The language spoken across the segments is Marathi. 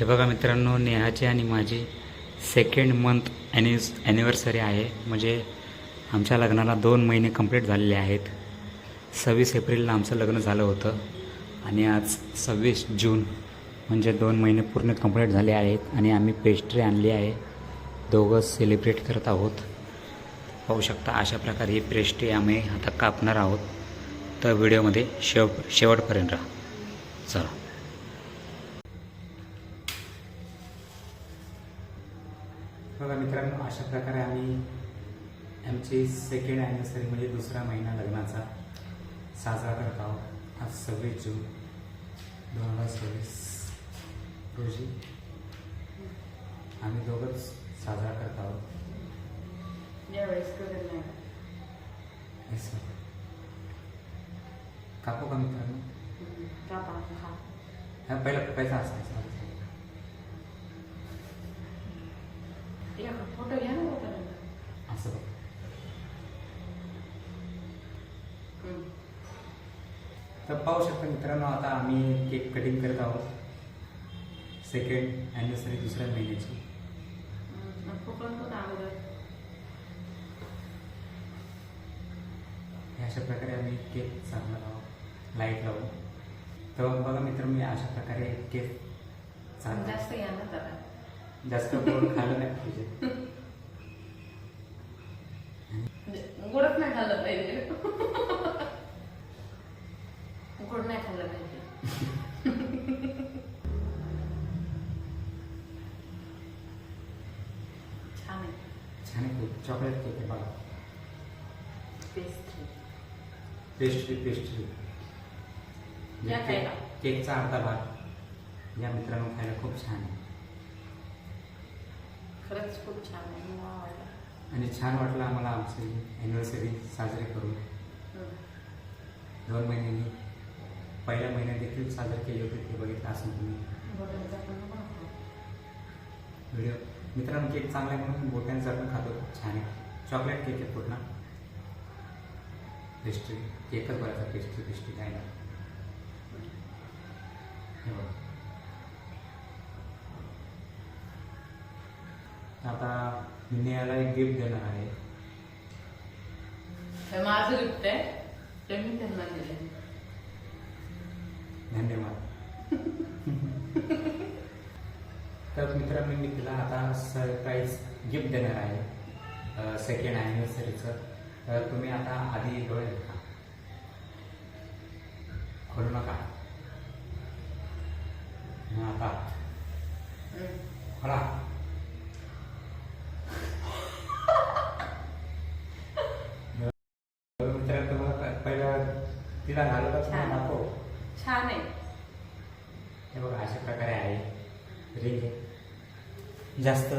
हे बघा मित्रांनो, नेहाची आणि माझी सेकंड मंथ ॲनिव्हर्सरी आहे. म्हणजे आमच्या लग्नाला 2 महिने कंप्लीट झालेले आहेत. 26 एप्रिलला आमचं लग्न झालं होतं आणि आज 26 जून म्हणजे 2 महिने पूर्ण कंप्लीट झाले आहेत. आणि आम्ही पेस्ट्री आणली आहे, दोघं सेलिब्रेट करत आहोत. पाहू शकता अशा प्रकारे ही पेस्ट्री आम्ही आता कापणार आहोत. तर व्हिडिओमध्ये शेवटपर्यंत राहा. चला. बघा मित्रांनो, अशा प्रकारे आम्ही आमची सेकंड ॲनिव्हर्सरी म्हणजे दुसरा महिना लग्नाचा साजरा करत आहोत. आज 26 जून 2026 रोजी आम्ही दोघंच साजरा करत आहोत. कापू का मित्रांनो? पहिला पैसा असायचा. फोटो घ्या ना. असं बघ. तर पाहू शकता मित्रांनो, आता आम्ही केक कटिंग करत आहोत. सेकंड ॲनिव्हर्सरी दुसऱ्या महिन्याची. अशा प्रकारे आम्ही केक चालणार आहोत लाईट लावून. तर बघा मित्र, मी अशा प्रकारे केक जास्त घ्या ना जरा. जास्त गोड खाल्लं नाही पाहिजे. गोडच नाही खाल्लं पाहिजे. गोड नाही खाल्लं पाहिजे. छान आहे. छान आहे. खूप चॉकलेट केक आहे बघा. पेस्ट्री या खायला. केकचा अर्धा भाग या मित्रांनो खायला खूप छान आहे. खरंच खूप छान आहे. मला आवडलं. आणि छान वाटलं आम्हाला आमची ॲनिव्हर्सरी साजरी करून. 2 महिन्यांनी पहिल्या महिन्यात देखील साजरी केली होती, ते बघितलं असं तुम्ही व्हिडिओ. मित्रांनो, केक चांगला आहे म्हणून बोट्यांचा पण खातो. खूप छान आहे. चॉकलेट केक आहे पूर्ण. पेस्ट्री केकच बघायचा. पेस्ट्री काय नाही. हे बघा. आता मी नेहाला एक गिफ्ट देणार आहे. माझं गिफ्ट आहे, ते मी त्यांना दिले. धन्यवाद. तर मित्रांनो, मी तिला आता सरप्राईज गिफ्ट देणार आहे सेकंड ॲनिव्हर्सरीचं. तर तुम्ही आता आधी डोळे देखा, खोलू नका. आता खोला. मित्रांनो, तुम्हाला पहिलं तिला घालवता दाखव. छान आहे. हे बघा अशा प्रकारे आहे. रिंग आहे, जास्त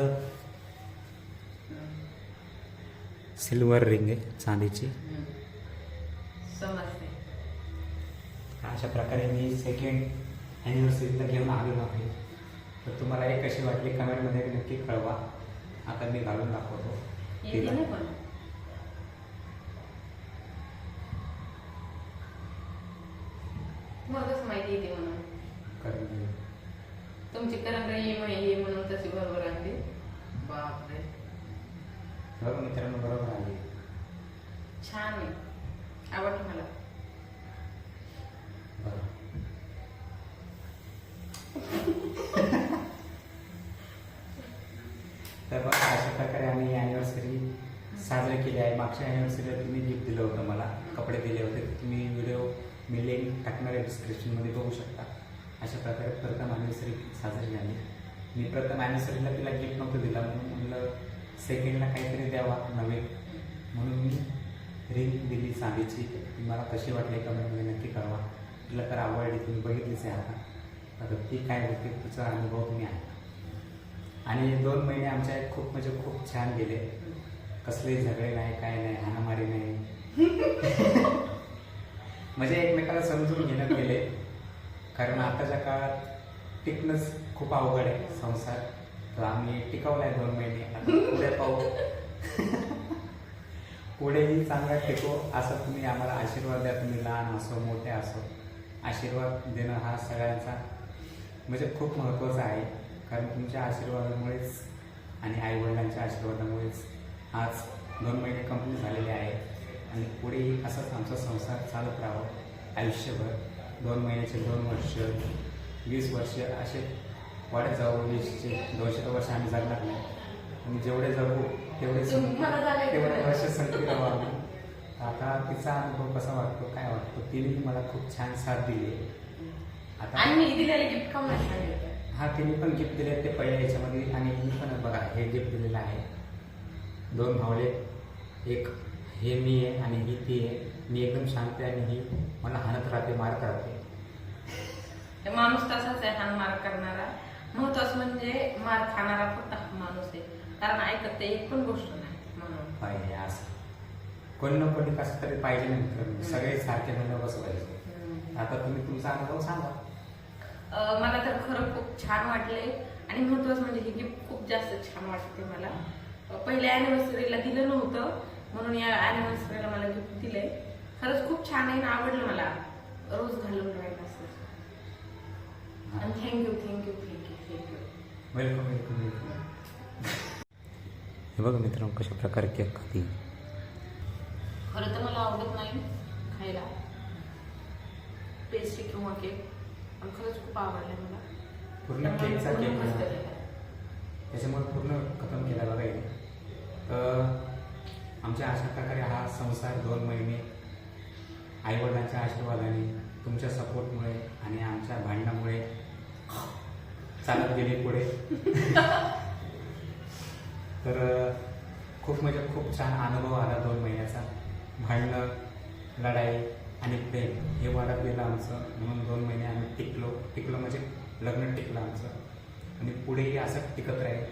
सिल्वर रिंग आहे, चांदीची. समजते. अशा प्रकारे मी सेकंड ॲनिव्हर्सरीला घेऊन आलेलो आहे. तर तुम्हाला एक कशी वाटली कमेंटमध्ये नक्की कळवा. आता मी घालून दाखवतो. मगच माहिती येते म्हणून. करून तुमची करंगळी माहिती म्हणून तशी बरोबर आणली. बापरे, बरोबर मित्रांनो, बरोबर आली. छान आहे. आवडली मला. बरं. तर बघा अशा प्रकारे आम्ही ॲनिव्हर्सरी साजरी केली आहे. मागच्या ॲनिव्हर्सरीला तुम्ही गिफ्ट दिलं होतं मला, कपडे दिले होते. तुम्ही व्हिडिओ मी लिंक टाकणार आहे डिस्क्रिप्शनमध्ये, बघू शकता. अशा प्रकारे प्रथम ॲनिव्हर्सरी साजरी झाली. मी प्रथम ॲनिव्हर्सरीला तिला गिफ्ट नव्हतं दिला, म्हणून म्हणलं सेकंडला काहीतरी द्यावा नवीन, म्हणून मी रिंग दिली चांदीची. मला कशी वाटली कमेंटमध्ये नक्की कळवा. तिला तर आवडली, तुम्ही बघितलीच आहे. आता ती काय होते तिचा अनुभव तुम्ही आहे. आणि 2 महिने आमच्या खूप म्हणजे खूप छान गेले. कसलेही झगडे नाही, काय नाही, हाणामारी नाही. म्हणजे एकमेकाला समजून घेण्यात गेले. कारण आताच्या काळात टिकणंच खूप अवघड आहे संसार. तर आम्ही टिकवलाय 2 महिने. आता पुढे पाहू. पुढेही चांगला टिकू असं तुम्ही आम्हाला आशीर्वाद द्या. तुम्ही लहान असो मोठे असो, आशीर्वाद देणं हा सगळ्यांचा म्हणजे खूप महत्त्वाचा आहे. कारण तुमच्या आशीर्वादामुळेच आणि आईवडिलांच्या आशीर्वादामुळेच आज 2 महिने कंप्लीट झालेले आहेत आणि पुढेही असंच आमचा संसार चालत राहावं आयुष्यभर. 2 महिन्याचे 2 वर्ष, 20 वर्ष असे वाढत जावं. 20चे 200 वर्ष आम्ही जगणार नाही आणि जेवढे जगू तेवढे वर्ष संगती राहावं आम्ही. आता तिचा अनुभव कसा वाटतो, काय वाटतो, तिने मला खूप छान साथ दिली आहे. आता दिलेले गिफ्ट का मला सांगितलं. हा, तिने पण गिफ्ट दिले ते पहिल्या याच्यामध्ये आणि मी पण बघा हे गिफ्ट दिलेलं आहे. 2 भावले, एक हे मी आहे आणि ही ती आहे. मी एकदम शांत आहे आणि ही मला हाणत राहते, मारत राहते. माणूस तसाच आहे, हाण मार करणारा. महत्वाचं म्हणजे मार खाणारा फक्त हा माणूस आहे, कारण ऐकत ते एक पण गोष्ट नाही म्हणून पाहिजे असं कोणी ना कोणी कसं तरी पाहिजे नाही मित्र. सगळे सारखे म्हणलं कसं पाहिजे. आता तुम्ही तुमचा अनुभव सांगा. मला तर खरं खूप छान वाटले आणि महत्वाचं म्हणजे हे गिफ्ट खूप जास्त छान वाटते मला. पहिल्या अॅनिव्हर्सरीला दिलं नव्हतं म्हणून या अॅनिव्हर्सरीला मला गिफ्ट दिलंय. खरंच खूप छान आहे, आवडलं मला. रोज घालून राहील असं. आणि थँक्यू. वेलकम. हे बघा मित्रांनो कशा प्रकारे केक खाती. खरं तर मला आवडत नाही खायला पेस्ट्री किंवा केक, पण खरंच खूप आवडलं मला. पूर्ण केकचा केक त्याच्यामुळे पूर्ण खतम केला बघा इथे. तर आमच्या अशा प्रकारे हा संसार 2 महिने आईवडिलांच्या आशीर्वादाने, तुमच्या सपोर्टमुळे आणि आमच्या भांडणामुळे चालत गेले पुढे. तर खूप म्हणजे खूप छान अनुभव आला 2 महिन्याचा. भांडणं, लढाई आणि प्रेम हे वाढत गेलं आमचं. म्हणून 2 महिने आम्ही टिकलो म्हणजे लग्न टिकलं आमचं आणि पुढेही असं टिकत राहील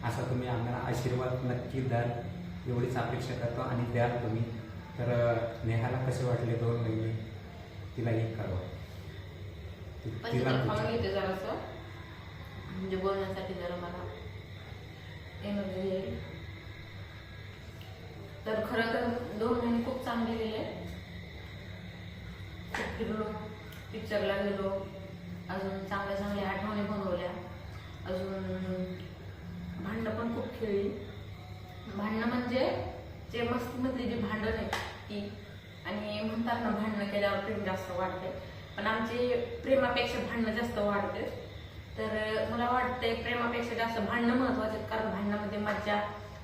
असा तुम्ही आम्हाला आशीर्वाद नक्की द्याल एवढीच अपेक्षा करतो आणि द्याल तुम्ही. तर नेहाला कसे वाटले 2 महिने तिलाही कळवा. खाऊन घेते जरासं म्हणजे बोलण्यासाठी जरा मला एनर्जी येईल. तर खरं तर 2 महिने खूप चांगले गेले. खूप फिरलो, पिक्चरला गेलो, अजून चांगल्या आठवणी बनवल्या, अजून भांडणं पण खूप खेळली. भांडणं म्हणजे जे मस्तीमधली जी भांडण आहेत ती. आणि म्हणतात ना भांडणं केल्यावर प्रेम जास्त वाढते, पण आमचे प्रेमापेक्षा भांडणं जास्त वाढते. तर मला वाटतंय प्रेमापेक्षा जास्त भांडणं महत्वाचे, कारण भांडणामध्ये मज्जा,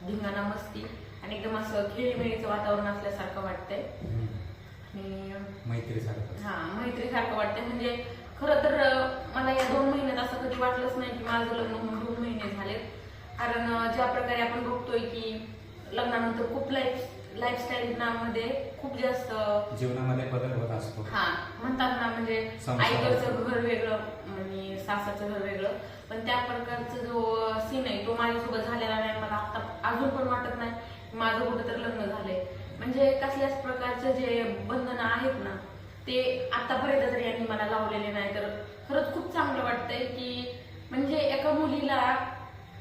धिंगाणा, मस्ती आणि एकदम असं खेळीमेळीचं वातावरण असल्यासारखं वाटतंय आणि मैत्रीसारखं वाटतंय. म्हणजे खरं तर मला या 2 महिन्यात असं कधी वाटलंच नाही की माझं लग्न होऊन 2 महिने झाले. कारण ज्या प्रकारे आपण बघतोय की लग्नानंतर खूप लाईफस्टाईलमध्ये खूप जास्त जीवनामध्ये बदल होत असतो. म्हणतात ना म्हणजे आईकडचं घर वेगळं आणि सासाचं घर वेगळं, पण त्या प्रकारचा जो सीन आहे तो माझ्यासोबत झालेला नाही. मला आता अजून पण वाटत नाही की माझं कुठं तर लग्न झालंय. म्हणजे कसल्याच प्रकारचे जे बंधनं आहेत ना ते आतापर्यंत तरी यांनी मला लावलेले नाही. तर खरंच खूप चांगलं वाटतंय की म्हणजे एका मुलीला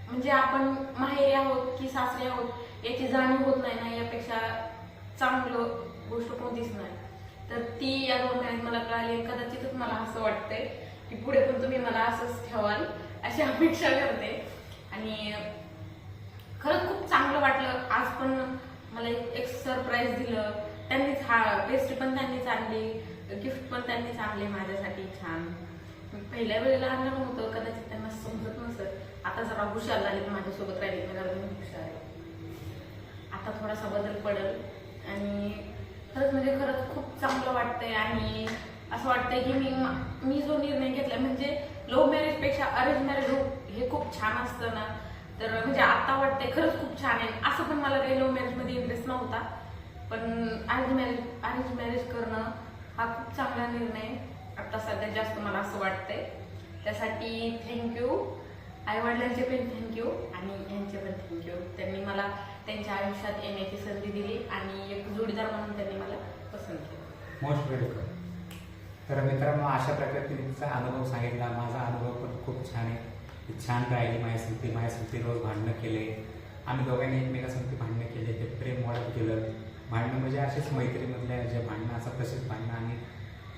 म्हणजे आपण माहेरी आहोत की सासरी आहोत याची जाणीव होत नाही ना, यापेक्षा चांगलं गोष्ट कोणतीच नाही. तर ती या 2 महिन्यात मला कळाली. कदाचितच मला असं वाटतंय की पुढे पण तुम्ही मला असंच ठेवाल अशी अपेक्षा करते. आणि खरंच खूप चांगलं वाटलं. आज पण मला एक सरप्राईज दिलं त्यांनीच. पेस्ट्री पण त्यांनीच आणली, गिफ्ट पण त्यांनीच आणले माझ्यासाठी छान. पहिल्या वेळेला आणलं नव्हतं, कदाचित त्यांना समजत नसत. आता जरा हुशार झाले, माझ्यासोबत राहिले हुशार आहे. आता थोडासा बदल पडेल आणि खरंच खूप चांगलं वाटतंय. आणि असं वाटतंय की मी जो निर्णय घेतला म्हणजे लव्ह मॅरेज पेक्षा अरेंज मॅरेज हे खूप छान असतं ना. तर म्हणजे आता वाटतंय खरंच खूप छान आहे. असं पण मला काही लव्ह मॅरेज मध्ये इंटरेस्ट नव्हता, पण अरेंज मॅरेज करणं हा खूप चांगला निर्णय आता सध्या जास्त मला असं वाटतंय. त्यासाठी थँक्यू. आईवडिलांचे पण थँक्यू आणि यांचे पण थँक्यू. त्यांनी मला त्यांच्या आयुष्यात येण्याची संधी दिली आणि एक जोडीदार म्हणून त्यांनी मला पसंत केलं. Most welcome. तर मित्रांनो अशा प्रकारे तिचा अनुभव सांगितला. माझा अनुभव पण खूप छान आहे. छान राहिली माझ्यासाठी रोज भांडणं केले आम्ही दोघांनी, एकमेकांसाठी भांडणं केले. ते प्रेम वाढत गेलं. भांडणं म्हणजे असेच मैत्रीमधल्या जे भांडणं असं तसेच भांडणं आम्ही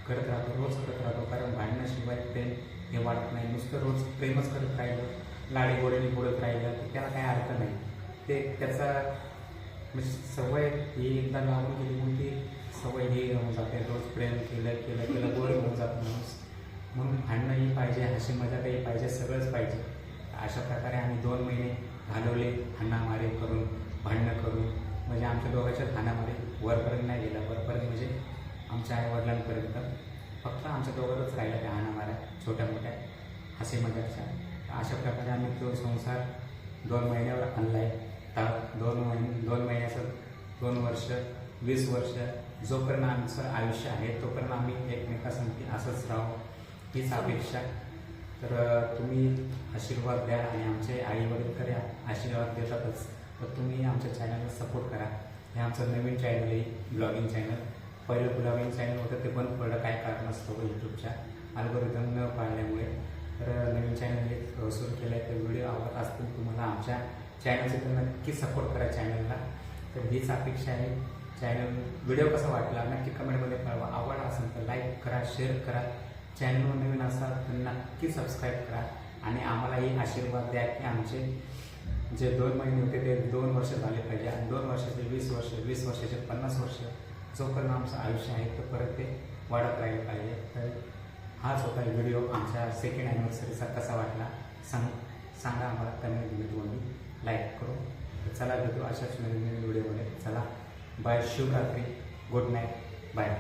करत राहतो, रोज करत राहतो. कारण भांडणाशिवाय प्रेम हे वाढत नाही. नुसतं रोज प्रेमच करत राहिलं, लाडीगोडीने बोलत राहिलं तर त्याला काही अर्थ नाही. ते त्याचा म्हणजे सवय ही एकदा लागून गेली मग ती सवय ही होऊन जाते. रोज प्रेम केलं गोड होऊन जातं माणूस. म्हणून भांडणंही पाहिजे, हसी मजाकही पाहिजे, सगळंच पाहिजे. अशा प्रकारे आम्ही 2 महिने घालवले हाणामारी करून, भांडणं करून. म्हणजे आमच्या दोघांच्या हाणामारी वरपर्यंत नाही गेला, वरपर्यंत म्हणजे आमच्या आईवडिलांपर्यंत. फक्त आमच्या दोघांच राहिल्या त्या हाणामाऱ्या छोट्या मोठ्या हसी मजाकच्या. अशा प्रकारे आम्ही तो संसार 2 महिन्यावर आणला आहे. 2 महिन्याचं 2 वर्ष 20 वर्ष जोपर्यंत आमचं आयुष्य आहे तोपर्यंत आम्ही एकमेकांसाठी असंच राहू, हीच अपेक्षा. तर तुम्ही आशीर्वाद द्या आणि आमचे आई वडील तरी आशीर्वाद देतातच. तर तुम्ही आमच्या चॅनलला सपोर्ट करा. हे आमचं नवीन चॅनल आहे, ब्लॉगिंग चॅनल. पहिलं ब्लॉगिंग चॅनल होतं ते बंद पडलं काय कारण असतं यूट्यूबच्या अल्गोरिदम न पाळल्यामुळे. तर नवीन चॅनल हे सुरू केलं आहे. तर व्हिडिओ आवडत असतील तुम्हाला आमच्या चॅनलचे तर नक्की सपोर्ट करा चॅनलला. तर हीच अपेक्षा आहे. चॅनल व्हिडिओ कसा वाटला नक्की कमेंटमध्ये कळवा. आवड असेल तर लाईक करा, शेअर करा. चॅनलवर नवीन असाल तर नक्की सबस्क्राईब करा आणि आम्हालाही आशीर्वाद द्या की आमचे जे 2 महिने होते ते 2 वर्ष झाले पाहिजे आणि 2 वर्षाचे 20 वर्ष, 20 वर्षाचे 50 वर्ष, जोपर्यंत आमचं आयुष्य आहे तोपर्यंत ते वाढत राहिले पाहिजे. तर हाच होता व्हिडिओ आमच्या सेकंड ॲनिव्हर्सरीचा. कसा वाटला सांगा आम्हाला कमेंटमध्ये, लाईक करू. तर चला भेटू अशाच नवीन व्हिडिओमध्ये. चला बाय, शुभरात्री, गुड नाईट, बाय.